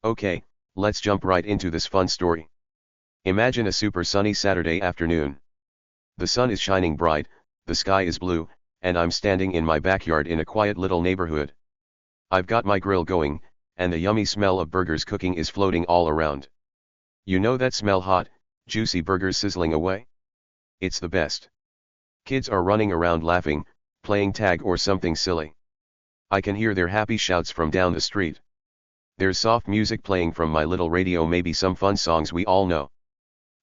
Okay, let's jump right into this fun story. Imagine a super sunny Saturday afternoon. The sun is shining bright, the sky is blue, and I'm standing in my backyard in a quiet little neighborhood. I've got my grill going, and the yummy smell of burgers cooking is floating all around. You know that smell, hot, juicy burgers sizzling away? It's the best. Kids are running around laughing, playing tag or something silly. I can hear their happy shouts from down the street. There's soft music playing from my little radio, maybe some fun songs we all know.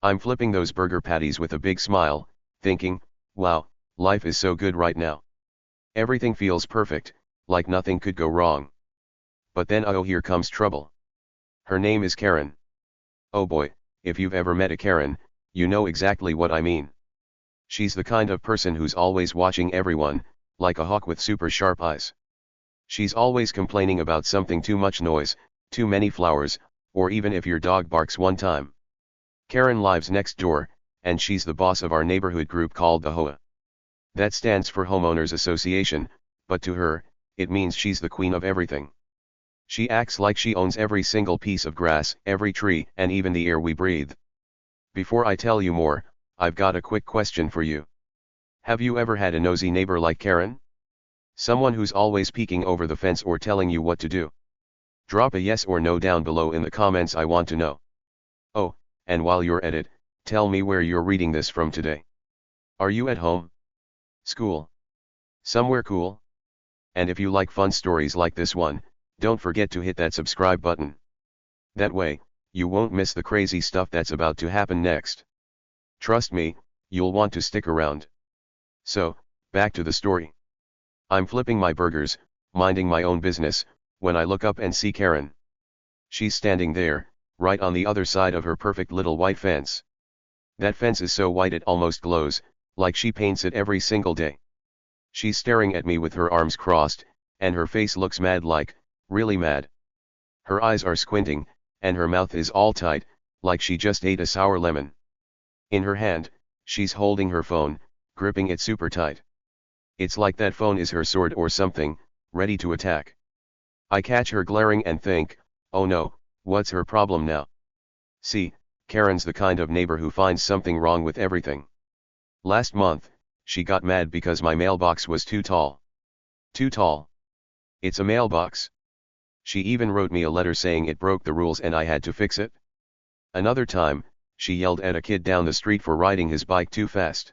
I'm flipping those burger patties with a big smile, thinking, wow, life is so good right now. Everything feels perfect, like nothing could go wrong. But then oh, here comes trouble. Her name is Karen. Oh boy, if you've ever met a Karen, you know exactly what I mean. She's the kind of person who's always watching everyone, like a hawk with super sharp eyes. She's always complaining about something: too much noise, too many flowers, or even if your dog barks one time. Karen lives next door, and she's the boss of our neighborhood group called the HOA. That stands for Homeowners Association, but to her, it means she's the queen of everything. She acts like she owns every single piece of grass, every tree, and even the air we breathe. Before I tell you more, I've got a quick question for you. Have you ever had a nosy neighbor like Karen? Someone who's always peeking over the fence or telling you what to do? Drop a yes or no down below in the comments, I want to know. Oh, and while you're at it, tell me where you're reading this from today. Are you at home? School? Somewhere cool? And if you like fun stories like this one, don't forget to hit that subscribe button. That way, you won't miss the crazy stuff that's about to happen next. Trust me, you'll want to stick around. So, back to the story. I'm flipping my burgers, minding my own business, when I look up and see Karen. She's standing there, right on the other side of her perfect little white fence. That fence is so white it almost glows, like she paints it every single day. She's staring at me with her arms crossed, and her face looks mad, like, really mad. Her eyes are squinting, and her mouth is all tight, like she just ate a sour lemon. In her hand, she's holding her phone, gripping it super tight. It's like that phone is her sword or something, ready to attack. I catch her glaring and think, oh no, what's her problem now? See, Karen's the kind of neighbor who finds something wrong with everything. Last month, she got mad because my mailbox was too tall. Too tall. It's a mailbox. She even wrote me a letter saying it broke the rules and I had to fix it. Another time, she yelled at a kid down the street for riding his bike too fast.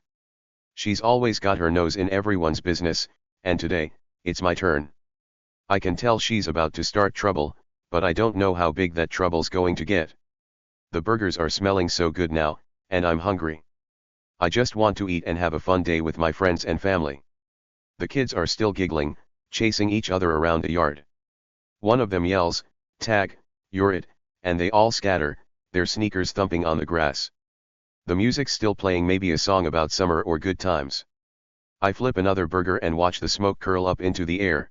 She's always got her nose in everyone's business, and today, it's my turn. I can tell she's about to start trouble, but I don't know how big that trouble's going to get. The burgers are smelling so good now, and I'm hungry. I just want to eat and have a fun day with my friends and family. The kids are still giggling, chasing each other around the yard. One of them yells, "Tag, you're it," and they all scatter, their sneakers thumping on the grass. The music's still playing, maybe a song about summer or good times. I flip another burger and watch the smoke curl up into the air.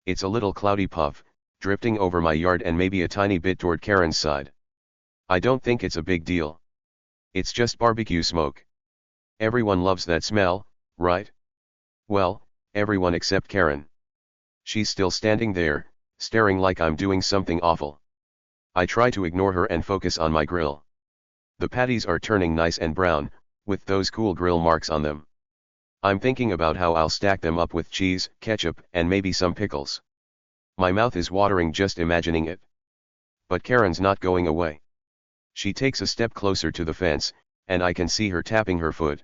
It's a little cloudy puff, drifting over my yard and maybe a tiny bit toward Karen's side. I don't think it's a big deal. It's just barbecue smoke. Everyone loves that smell, right? Well, everyone except Karen. She's still standing there, staring like I'm doing something awful. I try to ignore her and focus on my grill. The patties are turning nice and brown, with those cool grill marks on them. I'm thinking about how I'll stack them up with cheese, ketchup, and maybe some pickles. My mouth is watering just imagining it. But Karen's not going away. She takes a step closer to the fence, and I can see her tapping her foot.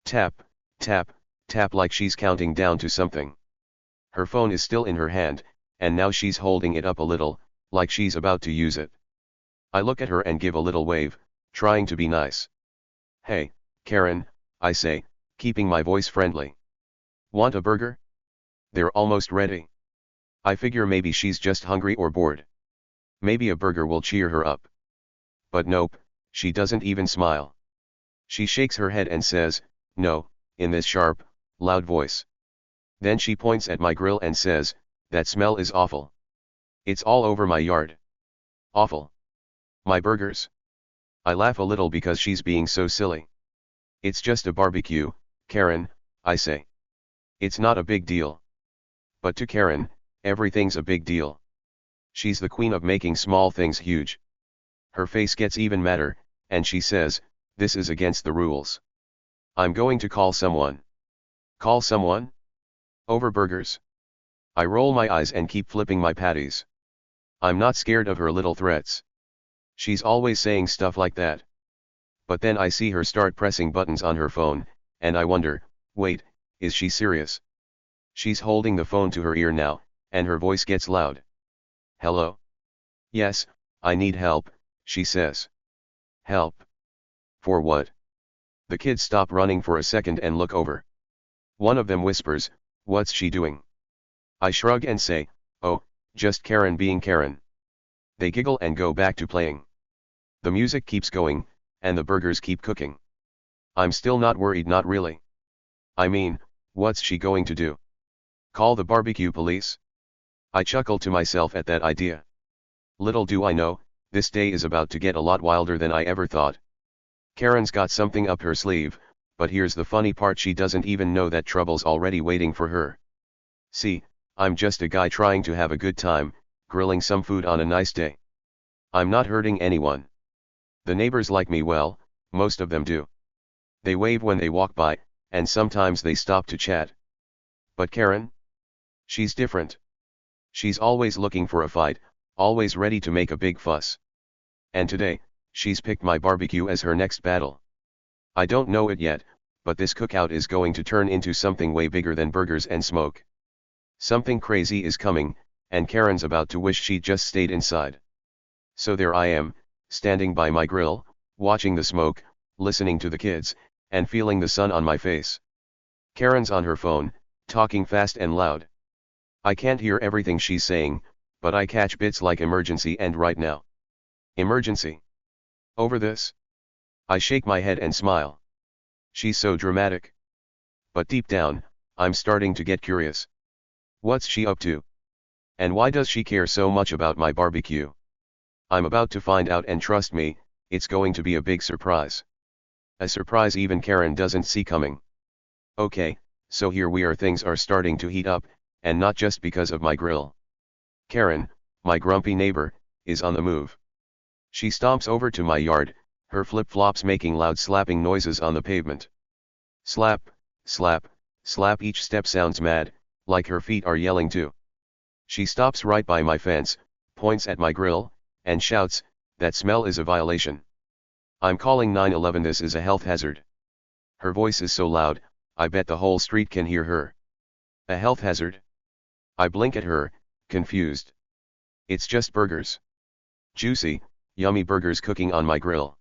Tap, tap, tap, like she's counting down to something. Her phone is still in her hand, and now she's holding it up a little, like she's about to use it. I look at her and give a little wave, trying to be nice. Hey, Karen, I say, keeping my voice friendly. Want a burger? They're almost ready. I figure maybe she's just hungry or bored. Maybe a burger will cheer her up. But nope, she doesn't even smile. She shakes her head and says, no, in this sharp, loud voice. Then she points at my grill and says, that smell is awful. It's all over my yard. Awful. My burgers. I laugh a little because she's being so silly. It's just a barbecue, Karen, I say. It's not a big deal. But to Karen, everything's a big deal. She's the queen of making small things huge. Her face gets even madder, and she says, "This is against the rules. I'm going to call someone." Call someone? Over burgers? I roll my eyes and keep flipping my patties. I'm not scared of her little threats. She's always saying stuff like that. But then I see her start pressing buttons on her phone, and I wonder, wait, is she serious? She's holding the phone to her ear now, and her voice gets loud. "Hello? Yes, I need help," she says. "Help? For what?" The kids stop running for a second and look over. One of them whispers, "What's she doing?" I shrug and say, "Oh, just Karen being Karen." They giggle and go back to playing. The music keeps going, and the burgers keep cooking. I'm still not worried, not really. I mean, what's she going to do? Call the barbecue police? I chuckle to myself at that idea. Little do I know, this day is about to get a lot wilder than I ever thought. Karen's got something up her sleeve, but here's the funny part: she doesn't even know that trouble's already waiting for her. See, I'm just a guy trying to have a good time, grilling some food on a nice day. I'm not hurting anyone. The neighbors like me well, most of them do. They wave when they walk by, and sometimes they stop to chat. But Karen? She's different. She's always looking for a fight, always ready to make a big fuss. And today, she's picked my barbecue as her next battle. I don't know it yet, but this cookout is going to turn into something way bigger than burgers and smoke. Something crazy is coming, and Karen's about to wish she'd just stayed inside. So there I am, standing by my grill, watching the smoke, listening to the kids, and feeling the sun on my face. Karen's on her phone, talking fast and loud. I can't hear everything she's saying, but I catch bits like emergency and right now. Emergency? Over this? I shake my head and smile. She's so dramatic. But deep down, I'm starting to get curious. What's she up to? And why does she care so much about my barbecue? I'm about to find out, and trust me, it's going to be a big surprise. A surprise even Karen doesn't see coming. Okay, so here we are, things are starting to heat up, and not just because of my grill. Karen, my grumpy neighbor, is on the move. She stomps over to my yard, her flip-flops making loud slapping noises on the pavement. Slap, slap, slap, each step sounds mad, like her feet are yelling too. She stops right by my fence, points at my grill, and shouts, "That smell is a violation. I'm calling 911, this is a health hazard." Her voice is so loud, I bet the whole street can hear her. A health hazard? I blink at her, confused. It's just burgers. Juicy, yummy burgers cooking on my grill.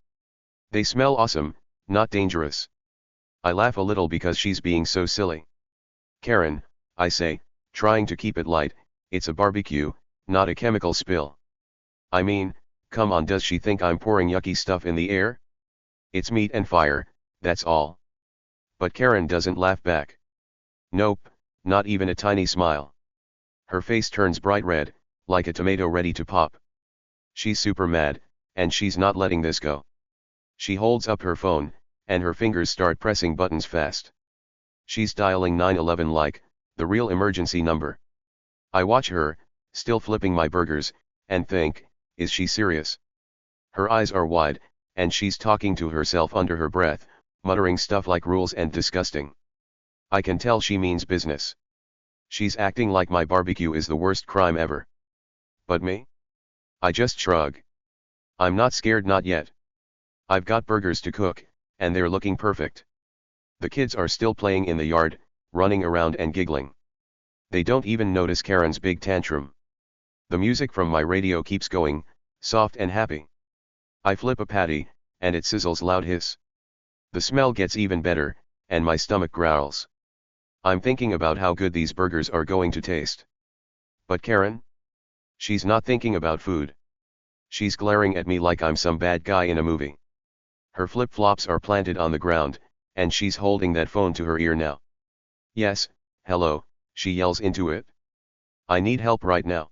They smell awesome, not dangerous. I laugh a little because she's being so silly. "Karen," I say, trying to keep it light, "it's a barbecue, not a chemical spill. I mean, come on, does she think I'm pouring yucky stuff in the air? It's meat and fire, that's all." But Karen doesn't laugh back. Nope, not even a tiny smile. Her face turns bright red, like a tomato ready to pop. She's super mad, and she's not letting this go. She holds up her phone, and her fingers start pressing buttons fast. She's dialing 911 like the real emergency number. I watch her, still flipping my burgers, and think, is she serious? Her eyes are wide, and she's talking to herself under her breath, muttering stuff like rules and disgusting. I can tell she means business. She's acting like my barbecue is the worst crime ever. But me? I just shrug. I'm not scared, not yet. I've got burgers to cook, and they're looking perfect. The kids are still playing in the yard, running around and giggling. They don't even notice Karen's big tantrum. The music from my radio keeps going, soft and happy. I flip a patty, and it sizzles loud hiss. The smell gets even better, and my stomach growls. I'm thinking about how good these burgers are going to taste. But Karen? She's not thinking about food. She's glaring at me like I'm some bad guy in a movie. Her flip-flops are planted on the ground, and she's holding that phone to her ear now. "Yes, hello," she yells into it. "I need help right now."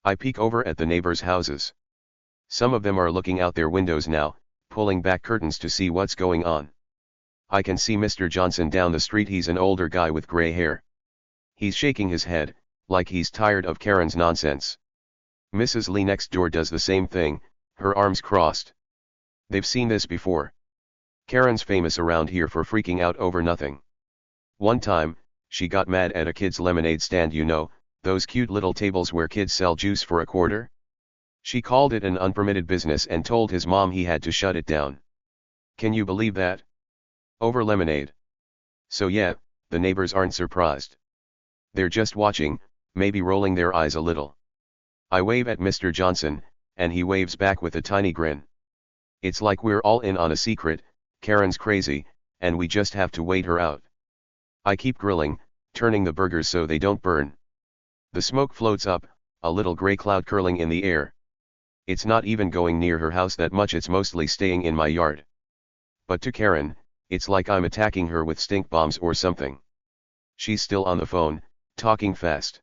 I peek over at the neighbors' houses. Some of them are looking out their windows now, pulling back curtains to see what's going on. I can see Mr. Johnson down the street. He's an older guy with gray hair. He's shaking his head, like he's tired of Karen's nonsense. Mrs. Lee next door does the same thing, her arms crossed. They've seen this before. Karen's famous around here for freaking out over nothing. One time, she got mad at a kid's lemonade stand, you know, those cute little tables where kids sell juice for a quarter. She called it an unpermitted business and told his mom he had to shut it down. Can you believe that? Over lemonade. So yeah, the neighbors aren't surprised. They're just watching, maybe rolling their eyes a little. I wave at Mr. Johnson, and he waves back with a tiny grin. It's like we're all in on a secret. Karen's crazy, and we just have to wait her out. I keep grilling, turning the burgers so they don't burn. The smoke floats up, a little gray cloud curling in the air. It's not even going near her house that much, it's mostly staying in my yard. But to Karen, it's like I'm attacking her with stink bombs or something. She's still on the phone, talking fast.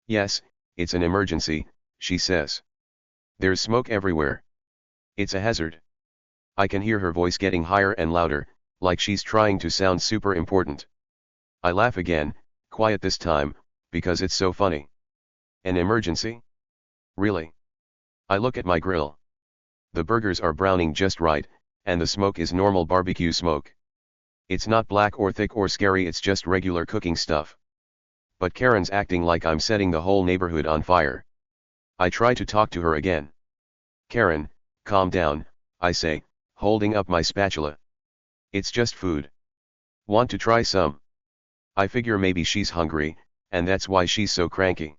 Yes, it's an emergency, she says. There's smoke everywhere. It's a hazard. I can hear her voice getting higher and louder, like she's trying to sound super important. I laugh again, quiet this time, because it's so funny. An emergency? Really? I look at my grill. The burgers are browning just right, and the smoke is normal barbecue smoke. It's not black or thick or scary, it's just regular cooking stuff. But Karen's acting like I'm setting the whole neighborhood on fire. I try to talk to her again. Karen, calm down, I say, holding up my spatula. It's just food. Want to try some? I figure maybe she's hungry, and that's why she's so cranky.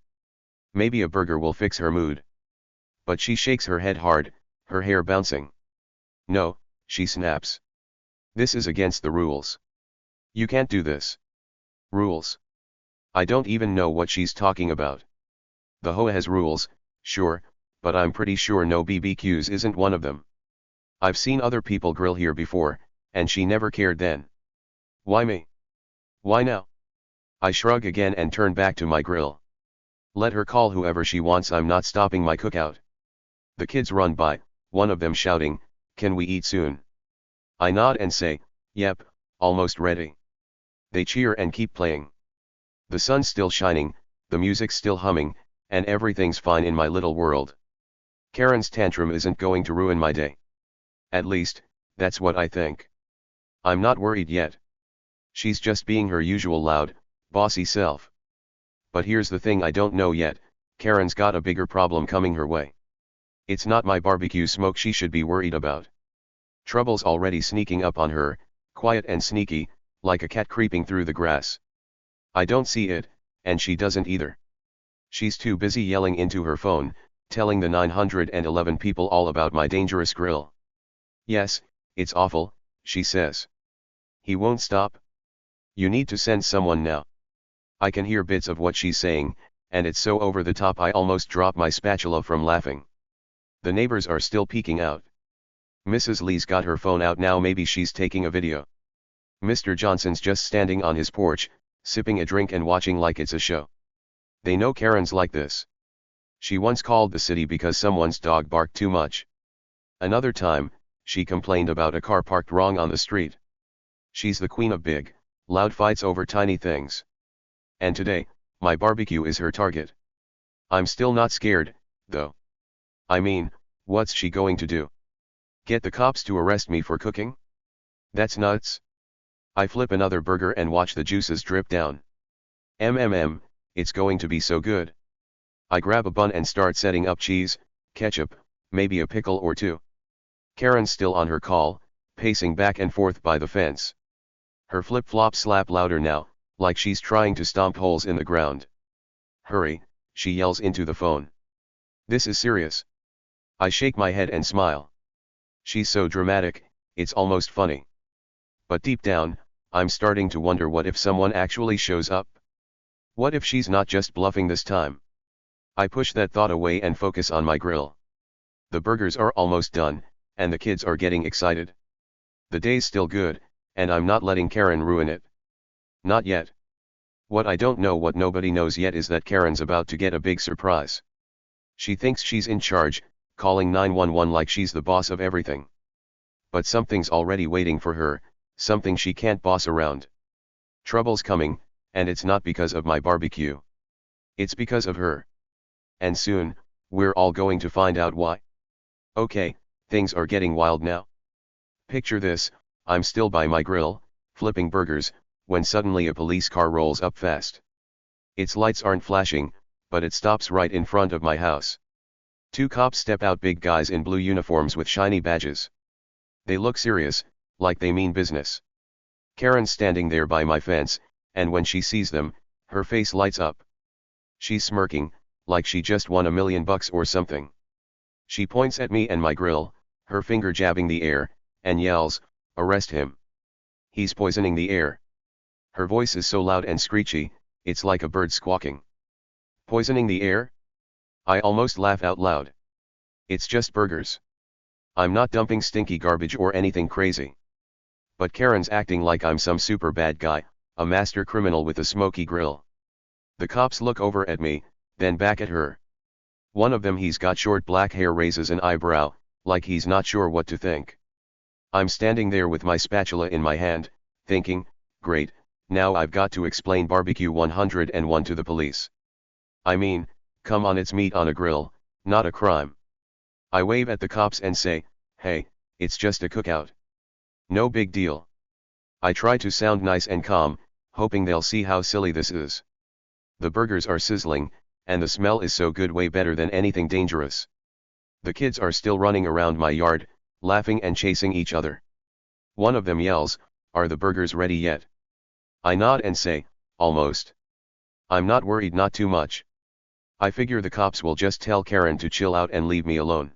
Maybe a burger will fix her mood. But she shakes her head hard, her hair bouncing. No, she snaps. This is against the rules. You can't do this. Rules? I don't even know what she's talking about. The HOA has rules, sure, but I'm pretty sure no BBQs isn't one of them. I've seen other people grill here before, and she never cared then. Why me? Why now? I shrug again and turn back to my grill. Let her call whoever she wants, I'm not stopping my cookout. The kids run by, one of them shouting, "Can we eat soon?" I nod and say, "Yep, almost ready." They cheer and keep playing. The sun's still shining, the music's still humming, and everything's fine in my little world. Karen's tantrum isn't going to ruin my day. At least, that's what I think. I'm not worried yet. She's just being her usual loud, bossy self. But here's the thing I don't know yet, Karen's got a bigger problem coming her way. It's not my barbecue smoke she should be worried about. Trouble's already sneaking up on her, quiet and sneaky, like a cat creeping through the grass. I don't see it, and she doesn't either. She's too busy yelling into her phone, telling the 911 people all about my dangerous grill. Yes, it's awful, she says. He won't stop. You need to send someone now. I can hear bits of what she's saying, and it's so over the top I almost drop my spatula from laughing. The neighbors are still peeking out. Mrs. Lee's got her phone out now, maybe she's taking a video. Mr. Johnson's just standing on his porch, sipping a drink and watching like it's a show. They know Karen's like this. She once called the city because someone's dog barked too much. Another time, she complained about a car parked wrong on the street. She's the queen of big, loud fights over tiny things. And today, my barbecue is her target. I'm still not scared, though. I mean, what's she going to do? Get the cops to arrest me for cooking? That's nuts. I flip another burger and watch the juices drip down. It's going to be so good. I grab a bun and start setting up cheese, ketchup, maybe a pickle or two. Karen's still on her call, pacing back and forth by the fence. Her flip-flops slap louder now, like she's trying to stomp holes in the ground. Hurry, she yells into the phone. This is serious. I shake my head and smile. She's so dramatic, it's almost funny. But deep down, I'm starting to wonder, what if someone actually shows up? What if she's not just bluffing this time? I push that thought away and focus on my grill. The burgers are almost done, and the kids are getting excited. The day's still good, and I'm not letting Karen ruin it. Not yet. What I don't know, what nobody knows yet, is that Karen's about to get a big surprise. She thinks she's in charge, calling 911 like she's the boss of everything. But something's already waiting for her, something she can't boss around. Trouble's coming, and it's not because of my barbecue. It's because of her. And soon, We're all going to find out why. Okay, things are getting wild now. Picture this, I'm still by my grill, flipping burgers, when suddenly a police car rolls up fast. Its lights aren't flashing, but it stops right in front of my house. Two cops step out, big guys in blue uniforms with shiny badges. They look serious, like they mean business. Karen's standing there by my fence, and when she sees them, her face lights up. She's smirking, like she just won $1 million or something. She points at me and my grill, her finger jabbing the air, and yells, "Arrest him. He's poisoning the air." Her voice is so loud and screechy, it's like a bird squawking. Poisoning the air? I almost laugh out loud. It's just burgers. I'm not dumping stinky garbage or anything crazy. But Karen's acting like I'm some super bad guy, a master criminal with a smoky grill. The cops look over at me, then back at her. One of them, he's got short black hair, raises an eyebrow, like he's not sure what to think. I'm standing there with my spatula in my hand, thinking, great, now I've got to explain BBQ 101 to the police. I mean, come on, it's meat on a grill, not a crime. I wave at the cops and say, hey, it's just a cookout. No big deal. I try to sound nice and calm, hoping they'll see how silly this is. The burgers are sizzling, and the smell is so good, way better than anything dangerous. The kids are still running around my yard, laughing and chasing each other. One of them yells, "Are the burgers ready yet?" I nod and say, almost. I'm not worried, not too much. I figure the cops will just tell Karen to chill out and leave me alone.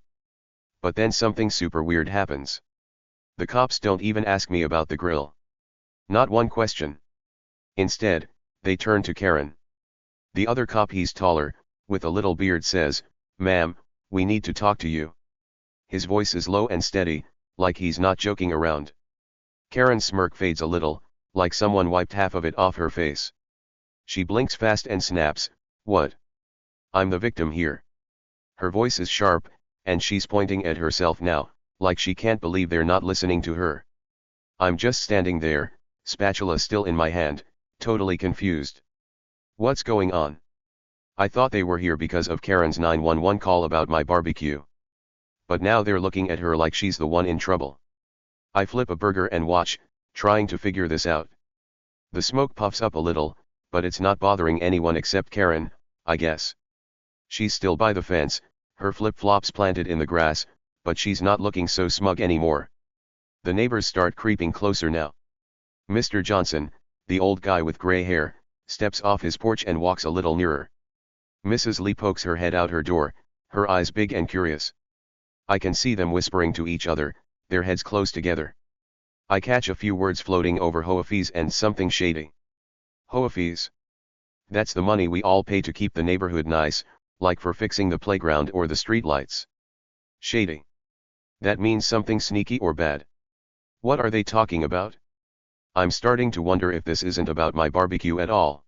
But then something super weird happens. The cops don't even ask me about the grill. Not one question. Instead, they turn to Karen. The other cop, he's taller, with a little beard, says, "Ma'am, we need to talk to you." His voice is low and steady, like he's not joking around. Karen's smirk fades a little, like someone wiped half of it off her face. She blinks fast and snaps, "What? I'm the victim here." Her voice is sharp, and she's pointing at herself now, like she can't believe they're not listening to her. I'm just standing there, spatula still in my hand, totally confused. What's going on? I thought they were here because of Karen's 911 call about my barbecue. But now they're looking at her like she's the one in trouble. I flip a burger and watch, trying to figure this out. The smoke puffs up a little, but it's not bothering anyone except Karen, I guess. She's still by the fence, her flip-flops planted in the grass, but she's not looking so smug anymore. The neighbors start creeping closer now. Mr. Johnson, the old guy with gray hair, steps off his porch and walks a little nearer. Mrs. Lee pokes her head out her door, her eyes big and curious. I can see them whispering to each other, their heads close together. I catch a few words floating over HOA fees and something shady. HOA fees? That's the money we all pay to keep the neighborhood nice, like for fixing the playground or the streetlights. Shady. That means something sneaky or bad. What are they talking about? I'm starting to wonder if this isn't about my barbecue at all.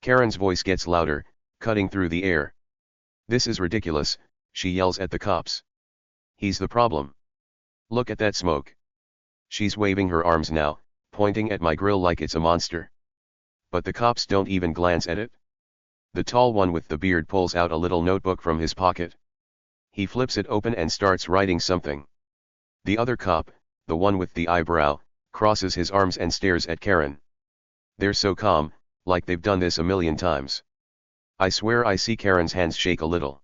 Karen's voice gets louder, cutting through the air. "This is ridiculous," she yells at the cops. "He's the problem. Look at that smoke." She's waving her arms now, pointing at my grill like it's a monster. But the cops don't even glance at it. The tall one with the beard pulls out a little notebook from his pocket. He flips it open and starts writing something. The other cop, the one with the eyebrow, crosses his arms and stares at Karen. They're so calm, like they've done this 1,000,000 times. I swear I see Karen's hands shake a little.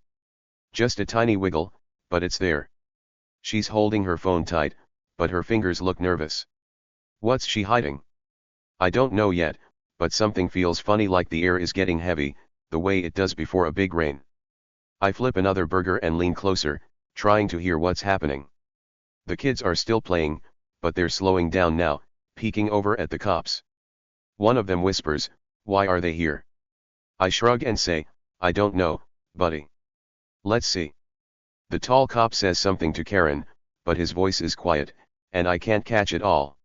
Just a tiny wiggle, but it's there. She's holding her phone tight, but her fingers look nervous. What's she hiding? I don't know yet, but something feels funny, like the air is getting heavy, the way it does before a big rain. I flip another burger and lean closer, trying to hear what's happening. The kids are still playing, but they're slowing down now, peeking over at the cops. One of them whispers, "Why are they here?" I shrug and say, "I don't know, buddy. Let's see." The tall cop says something to Karen, but his voice is quiet, and I can't catch it all.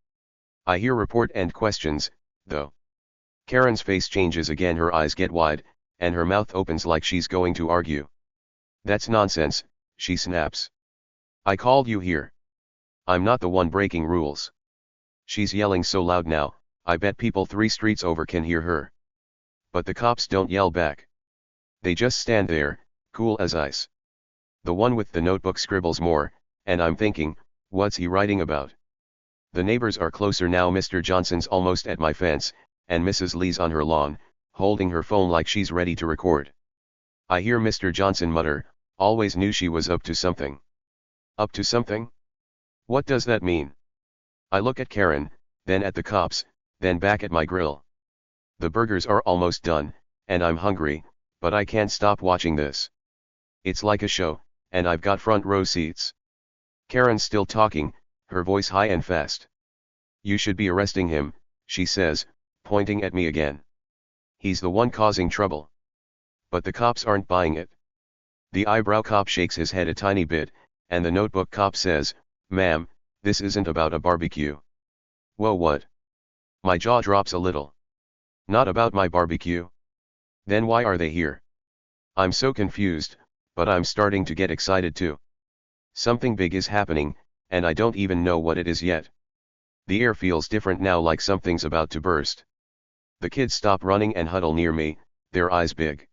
I hear report and questions, though. Karen's face changes again, her eyes get wide, and her mouth opens like she's going to argue. "That's nonsense," she snaps. "I called you here. I'm not the one breaking rules." She's yelling so loud now, I bet people 3 streets over can hear her. But the cops don't yell back. They just stand there, cool as ice. The one with the notebook scribbles more, and I'm thinking, what's he writing about? The neighbors are closer now. Mr. Johnson's almost at my fence, and Mrs. Lee's on her lawn, holding her phone like she's ready to record. I hear Mr. Johnson mutter, always knew she was up to something. Up to something? What does that mean? I look at Karen, then at the cops, then back at my grill. The burgers are almost done, and I'm hungry, but I can't stop watching this. It's like a show, and I've got front row seats. Karen's still talking, her voice high and fast. You should be arresting him, she says, pointing at me again. He's the one causing trouble. But the cops aren't buying it. The eyebrow cop shakes his head a tiny bit, and the notebook cop says, "Ma'am, this isn't about a barbecue." Whoa, what? My jaw drops a little. Not about my barbecue? Then why are they here? I'm so confused, but I'm starting to get excited too. Something big is happening, and I don't even know what it is yet. The air feels different now, like something's about to burst. The kids stop running and huddle near me, their eyes big.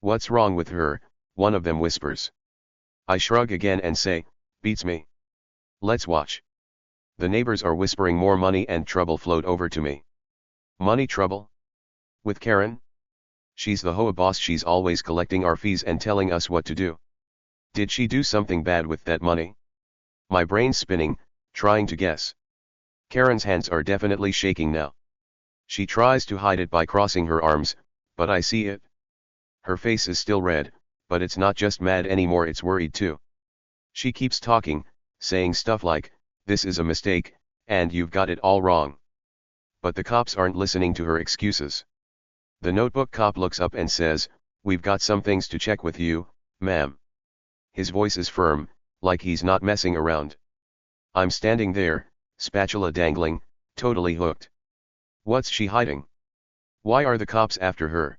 What's wrong with her? One of them whispers. I shrug again and say, beats me. Let's watch. The neighbors are whispering more. Money and trouble float over to me. Money trouble? With Karen? She's the HOA boss. She's always collecting our fees and telling us what to do. Did she do something bad with that money? My brain's spinning, trying to guess. Karen's hands are definitely shaking now. She tries to hide it by crossing her arms, but I see it. Her face is still red, but it's not just mad anymore, it's worried too. She keeps talking, saying stuff like, "This is a mistake, and you've got it all wrong." But the cops aren't listening to her excuses. The notebook cop looks up and says, "We've got some things to check with you, ma'am." His voice is firm, like he's not messing around. I'm standing there, spatula dangling, totally hooked. What's she hiding? Why are the cops after her?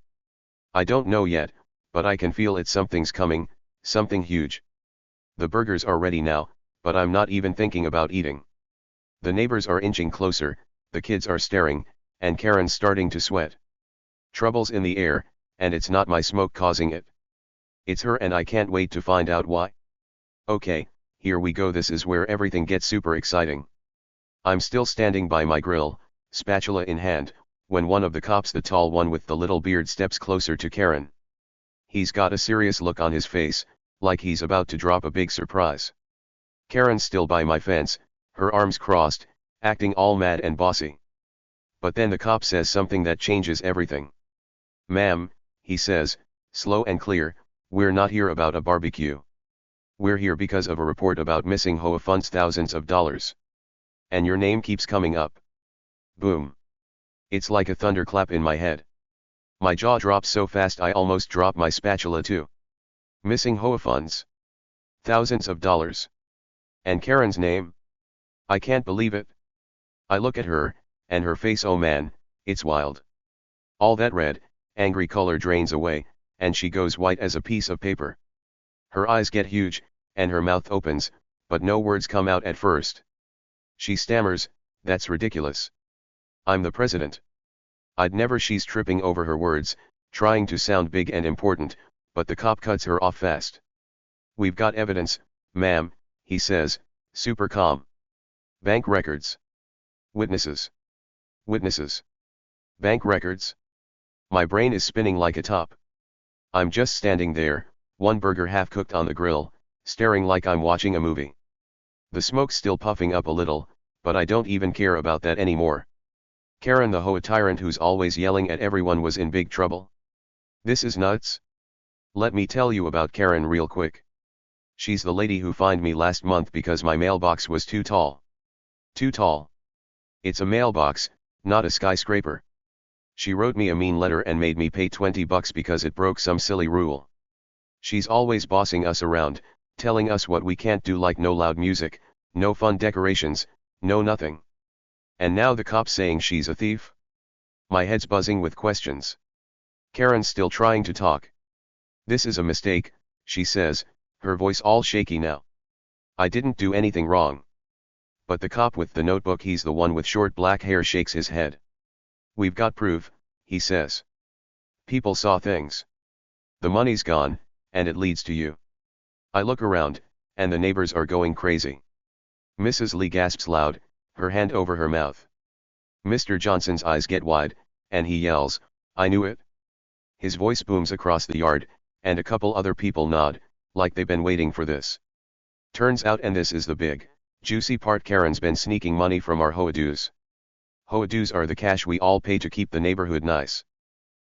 I don't know yet, but I can feel it. Something's coming, something huge. The burgers are ready now, but I'm not even thinking about eating. The neighbors are inching closer, the kids are staring, and Karen's starting to sweat. Trouble's in the air, and it's not my smoke causing it. It's her, and I can't wait to find out why. Okay, here we go. This is where everything gets super exciting. I'm still standing by my grill, spatula in hand, when one of the cops, the tall one with the little beard, steps closer to Karen. He's got a serious look on his face, like he's about to drop a big surprise. Karen's still by my fence, her arms crossed, acting all mad and bossy. But then the cop says something that changes everything. "Ma'am," he says, slow and clear, "we're not here about a barbecue. We're here because of a report about missing HOA funds, thousands of dollars. And your name keeps coming up." Boom. It's like a thunderclap in my head. My jaw drops so fast I almost drop my spatula too. Missing HOA funds. Thousands of dollars. And Karen's name? I can't believe it. I look at her, and her face, oh man, it's wild. All that red, angry color drains away, and she goes white as a piece of paper. Her eyes get huge, and her mouth opens, but no words come out at first. She stammers, "That's ridiculous. I'm the president." I'd never. She's tripping over her words, trying to sound big and important, but the cop cuts her off fast. "We've got evidence, ma'am," he says, super calm. "Bank records. Witnesses. Witnesses. Bank records." My brain is spinning like a top. I'm just standing there, one burger half cooked on the grill, staring like I'm watching a movie. The smoke's still puffing up a little, but I don't even care about that anymore. Karen, the HOA tyrant who's always yelling at everyone, was in big trouble. This is nuts. Let me tell you about Karen real quick. She's the lady who fined me last month because my mailbox was too tall. Too tall. It's a mailbox, not a skyscraper. She wrote me a mean letter and made me pay $20 because it broke some silly rule. She's always bossing us around, telling us what we can't do, like no loud music, no fun decorations, no nothing. And now the cop's saying she's a thief? My head's buzzing with questions. Karen's still trying to talk. "This is a mistake," she says, her voice all shaky now. "I didn't do anything wrong." But the cop with the notebook, he's the one with short black hair, shakes his head. "We've got proof," he says. "People saw things. The money's gone, and it leads to you." I look around, and the neighbors are going crazy. Mrs. Lee gasps loud, her hand over her mouth. Mr. Johnson's eyes get wide, and he yells, "I knew it." His voice booms across the yard, and a couple other people nod, like they've been waiting for this. Turns out, and this is the big, juicy part, Karen's been sneaking money from our HOA dues. HOA dues are the cash we all pay to keep the neighborhood nice.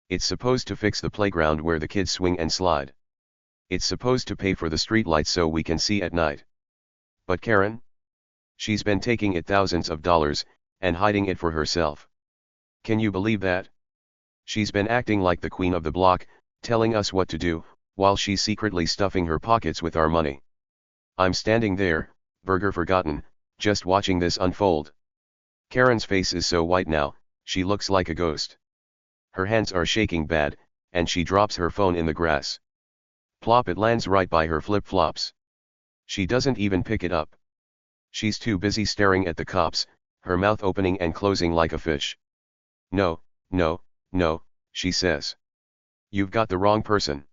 It's supposed to fix the playground where the kids swing and slide. It's supposed to pay for the street lights so we can see at night. But Karen? She's been taking it thousands of dollars, and hiding it for herself. Can you believe that? She's been acting like the queen of the block, telling us what to do, while she's secretly stuffing her pockets with our money. I'm standing there, burger forgotten, just watching this unfold. Karen's face is so white now, she looks like a ghost. Her hands are shaking bad, and she drops her phone in the grass. Plop, it lands right by her flip-flops. She doesn't even pick it up. She's too busy staring at the cops, her mouth opening and closing like a fish. "No, no, no," she says. "You've got the wrong person."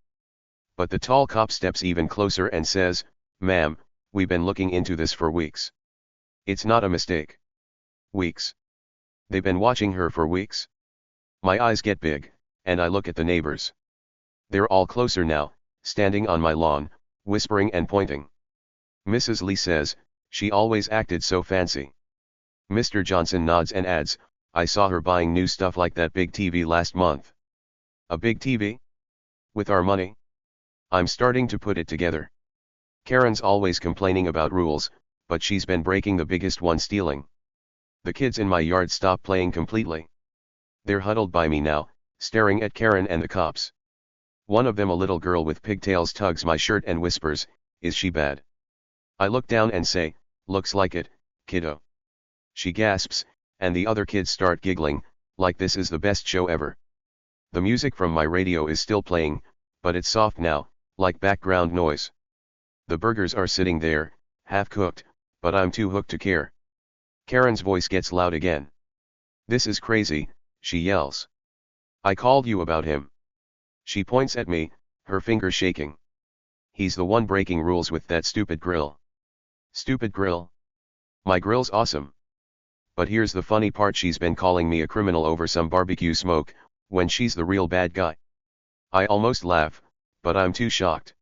But the tall cop steps even closer and says, "Ma'am, we've been looking into this for weeks. It's not a mistake." Weeks. They've been watching her for weeks. My eyes get big, and I look at the neighbors. They're all closer now, standing on my lawn, whispering and pointing. Mrs. Lee says, "She always acted so fancy." Mr. Johnson nods and adds, "I saw her buying new stuff like that big TV last month." A big TV? With our money? I'm starting to put it together. Karen's always complaining about rules, but she's been breaking the biggest one, stealing. The kids in my yard stop playing completely. They're huddled by me now, staring at Karen and the cops. One of them, a little girl with pigtails, tugs my shirt and whispers, "Is she bad?" I look down and say, "Looks like it, kiddo." She gasps, and the other kids start giggling, like this is the best show ever. The music from my radio is still playing, but it's soft now, like background noise. The burgers are sitting there, half cooked, but I'm too hooked to care. Karen's voice gets loud again. "This is crazy," she yells. "I called you about him." She points at me, her fingers shaking. "He's the one breaking rules with that stupid grill." Stupid grill? My grill's awesome. But here's the funny part, she's been calling me a criminal over some barbecue smoke, when she's the real bad guy. I almost laugh, but I'm too shocked.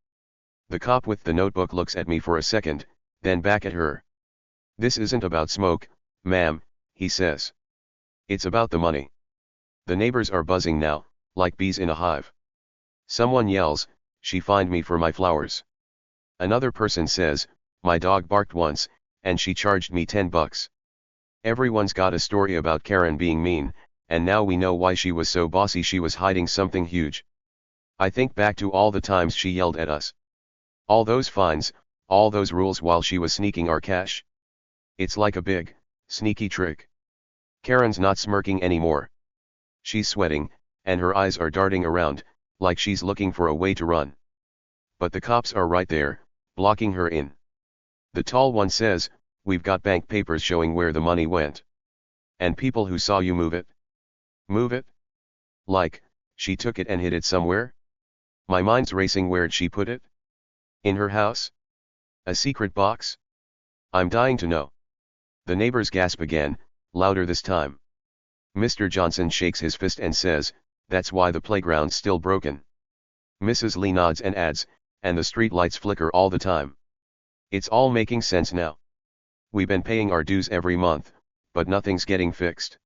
The cop with the notebook looks at me for a second, then back at her. "This isn't about smoke, ma'am," he says. "It's about the money." The neighbors are buzzing now, like bees in a hive. Someone yells, "She fined me for my flowers." Another person says, "My dog barked once, and she charged me $10. Everyone's got a story about Karen being mean, and now we know why she was so bossy. She was hiding something huge. I think back to all the times she yelled at us. All those fines, all those rules while she was sneaking our cash. It's like a big, sneaky trick. Karen's not smirking anymore. She's sweating, and her eyes are darting around, like she's looking for a way to run. But the cops are right there, blocking her in. The tall one says, "We've got bank papers showing where the money went. And people who saw you move it." Move it? Like, she took it and hid it somewhere? My mind's racing. Where'd she put it? In her house? A secret box? I'm dying to know. The neighbors gasp again, louder this time. Mr. Johnson shakes his fist and says, "That's why the playground's still broken." Mrs. Lee nods and adds, "And the street lights flicker all the time." It's all making sense now. We've been paying our dues every month, but nothing's getting fixed.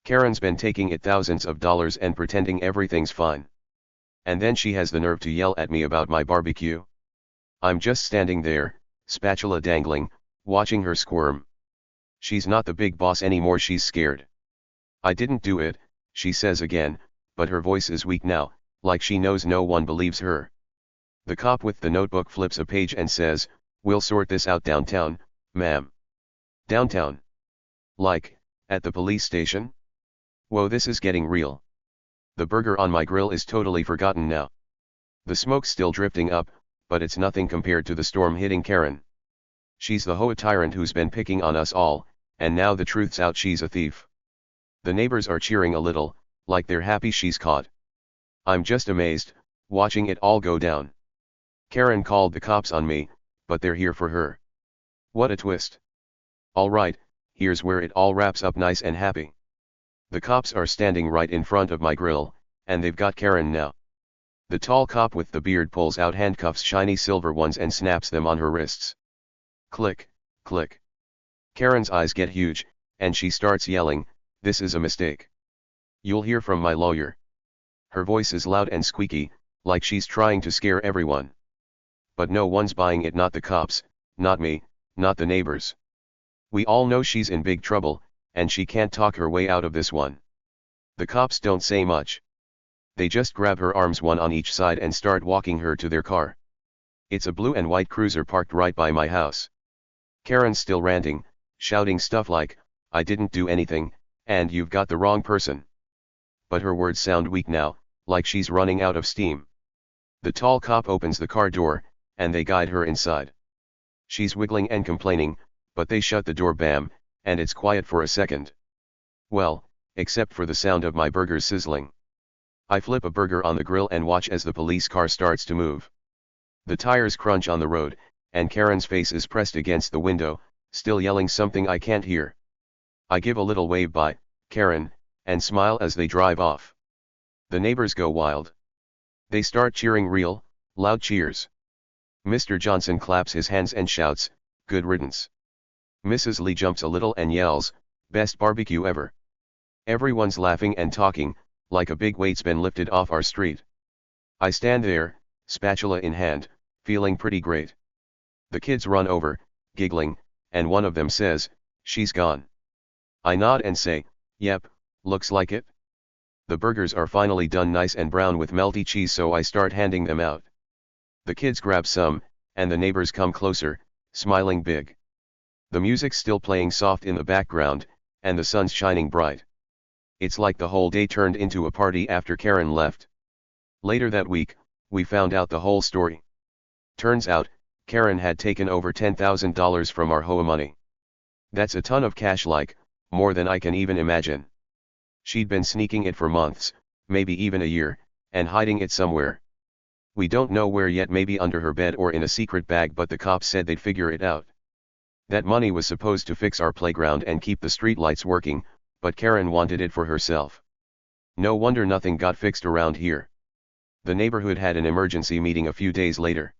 Karen's been taking it thousands of dollars and pretending everything's fine. And then she has the nerve to yell at me about my barbecue. I'm just standing there, spatula dangling, watching her squirm. She's not the big boss anymore. She's scared. "I didn't do it," she says again, but her voice is weak now, like she knows no one believes her. The cop with the notebook flips a page and says, "We'll sort this out downtown, ma'am." Downtown? Like, at the police station? Whoa, this is getting real. The burger on my grill is totally forgotten now. The smoke's still drifting up, but it's nothing compared to the storm hitting Karen. She's the HOA tyrant who's been picking on us all, and now the truth's out, she's a thief. The neighbors are cheering a little, like they're happy she's caught. I'm just amazed, watching it all go down. Karen called the cops on me, but they're here for her. What a twist. Alright, here's where it all wraps up nice and happy. The cops are standing right in front of my grill, and they've got Karen now. The tall cop with the beard pulls out handcuffs, shiny silver ones, and snaps them on her wrists. Click, click. Karen's eyes get huge, and she starts yelling, "This is a mistake. You'll hear from my lawyer." Her voice is loud and squeaky, like she's trying to scare everyone. But no one's buying it, not the cops, not me, not the neighbors. We all know she's in big trouble, and she can't talk her way out of this one. The cops don't say much. They just grab her arms, one on each side, and start walking her to their car. It's a blue and white cruiser parked right by my house. Karen's still ranting, shouting stuff like, "I didn't do anything, and you've got the wrong person." But her words sound weak now, like she's running out of steam. The tall cop opens the car door, and they guide her inside. She's wiggling and complaining, but they shut the door, bam, and it's quiet for a second. Well, except for the sound of my burgers sizzling. I flip a burger on the grill and watch as the police car starts to move. The tires crunch on the road, and Karen's face is pressed against the window, still yelling something I can't hear. I give a little wave "Bye, Karen," and smile as they drive off. The neighbors go wild. They start cheering, real, loud cheers. Mr. Johnson claps his hands and shouts, "Good riddance." Mrs. Lee jumps a little and yells, "Best barbecue ever." Everyone's laughing and talking, like a big weight's been lifted off our street. I stand there, spatula in hand, feeling pretty great. The kids run over, giggling, and one of them says, "She's gone." I nod and say, "Yep, looks like it." The burgers are finally done, nice and brown with melty cheese, so I start handing them out. The kids grab some, and the neighbors come closer, smiling big. The music's still playing soft in the background, and the sun's shining bright. It's like the whole day turned into a party after Karen left. Later that week, we found out the whole story. Turns out, Karen had taken over $10,000 from our HOA money. That's a ton of cash, like, more than I can even imagine. She'd been sneaking it for months, maybe even a year, and hiding it somewhere. We don't know where yet, maybe under her bed or in a secret bag, but the cops said they'd figure it out. That money was supposed to fix our playground and keep the streetlights working, but Karen wanted it for herself. No wonder nothing got fixed around here. The neighborhood had an emergency meeting a few days later.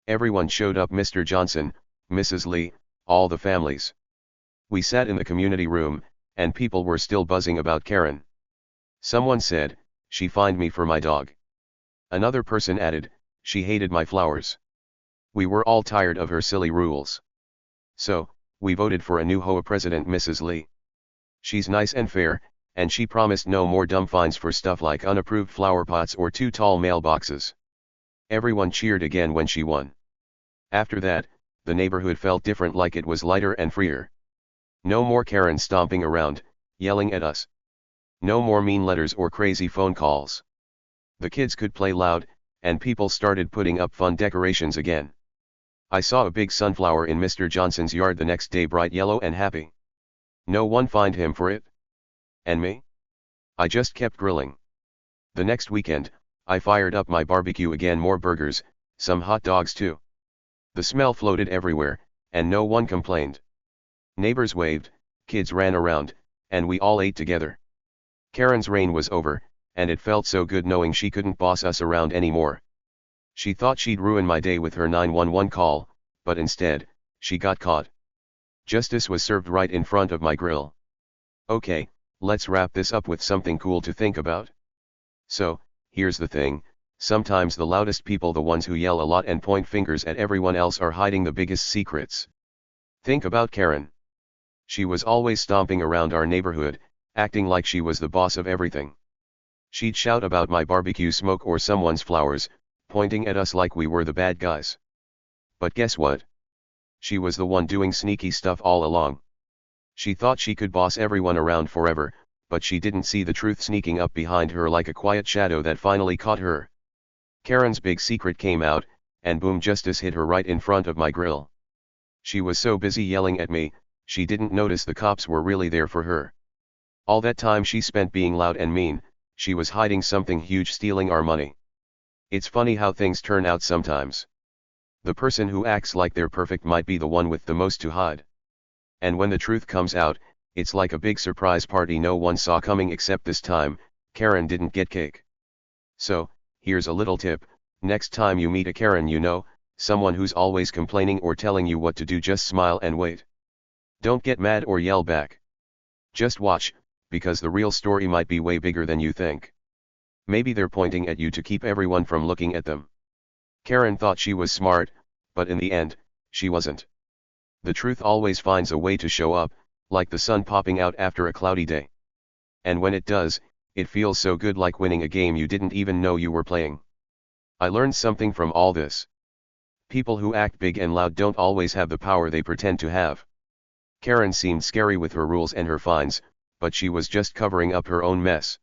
Everyone showed up: Mr. Johnson, Mrs. Lee, all the families. We sat in the community room, and people were still buzzing about Karen. Someone said, "She fined me for my dog." Another person added, "She hated my flowers." We were all tired of her silly rules. So, we voted for a new HOA president, Mrs. Lee. She's nice and fair, and she promised no more dumb fines for stuff like unapproved flower pots or too tall mailboxes. Everyone cheered again when she won. After that, the neighborhood felt different, like it was lighter and freer. No more Karen stomping around, yelling at us. No more mean letters or crazy phone calls. The kids could play loud, and people started putting up fun decorations again. I saw a big sunflower in Mr. Johnson's yard the next day, bright yellow and happy. No one fined him for it. And me? I just kept grilling. The next weekend, I fired up my barbecue again, more burgers, some hot dogs too. The smell floated everywhere, and no one complained. Neighbors waved, kids ran around, and we all ate together. Karen's reign was over, and it felt so good knowing she couldn't boss us around anymore. She thought she'd ruin my day with her 911 call, but instead, she got caught. Justice was served right in front of my grill. Okay, let's wrap this up with something cool to think about. So, here's the thing, sometimes the loudest people, the ones who yell a lot and point fingers at everyone else, are hiding the biggest secrets. Think about Karen. She was always stomping around our neighborhood, acting like she was the boss of everything. She'd shout about my barbecue smoke or someone's flowers, pointing at us like we were the bad guys. But guess what? She was the one doing sneaky stuff all along. She thought she could boss everyone around forever, but she didn't see the truth sneaking up behind her like a quiet shadow that finally caught her. Karen's big secret came out, and boom, justice hit her right in front of my grill. She was so busy yelling at me, she didn't notice the cops were really there for her. All that time she spent being loud and mean, she was hiding something huge, stealing our money. It's funny how things turn out sometimes. The person who acts like they're perfect might be the one with the most to hide. And when the truth comes out, it's like a big surprise party no one saw coming, except this time, Karen didn't get cake. So, here's a little tip: next time you meet a Karen, someone who's always complaining or telling you what to do, just smile and wait. Don't get mad or yell back. Just watch, because the real story might be way bigger than you think. Maybe they're pointing at you to keep everyone from looking at them. Karen thought she was smart, but in the end, she wasn't. The truth always finds a way to show up, like the sun popping out after a cloudy day. And when it does, it feels so good, like winning a game you didn't even know you were playing. I learned something from all this. People who act big and loud don't always have the power they pretend to have. Karen seemed scary with her rules and her fines, but she was just covering up her own mess.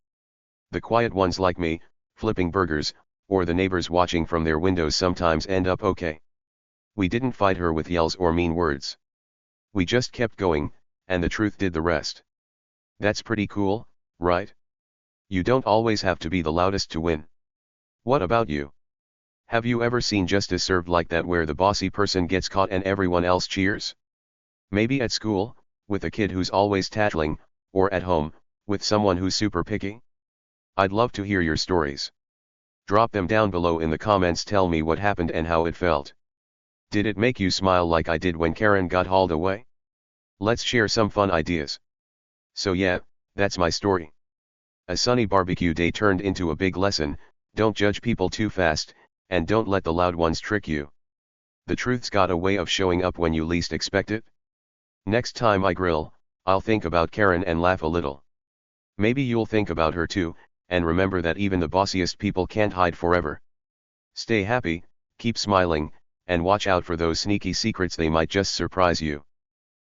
The quiet ones like me, flipping burgers, or the neighbors watching from their windows sometimes end up okay. We didn't fight her with yells or mean words. We just kept going, and the truth did the rest. That's pretty cool, right? You don't always have to be the loudest to win. What about you? Have you ever seen justice served like that, where the bossy person gets caught and everyone else cheers? Maybe at school, with a kid who's always tattling, or at home, with someone who's super picky? I'd love to hear your stories. Drop them down below in the comments. Tell me what happened and how it felt. Did it make you smile like I did when Karen got hauled away? Let's share some fun ideas. So yeah, that's my story. A sunny barbecue day turned into a big lesson: don't judge people too fast, and don't let the loud ones trick you. The truth's got a way of showing up when you least expect it. Next time I grill, I'll think about Karen and laugh a little. Maybe you'll think about her too, and remember that even the bossiest people can't hide forever. Stay happy, keep smiling, and watch out for those sneaky secrets, they might just surprise you.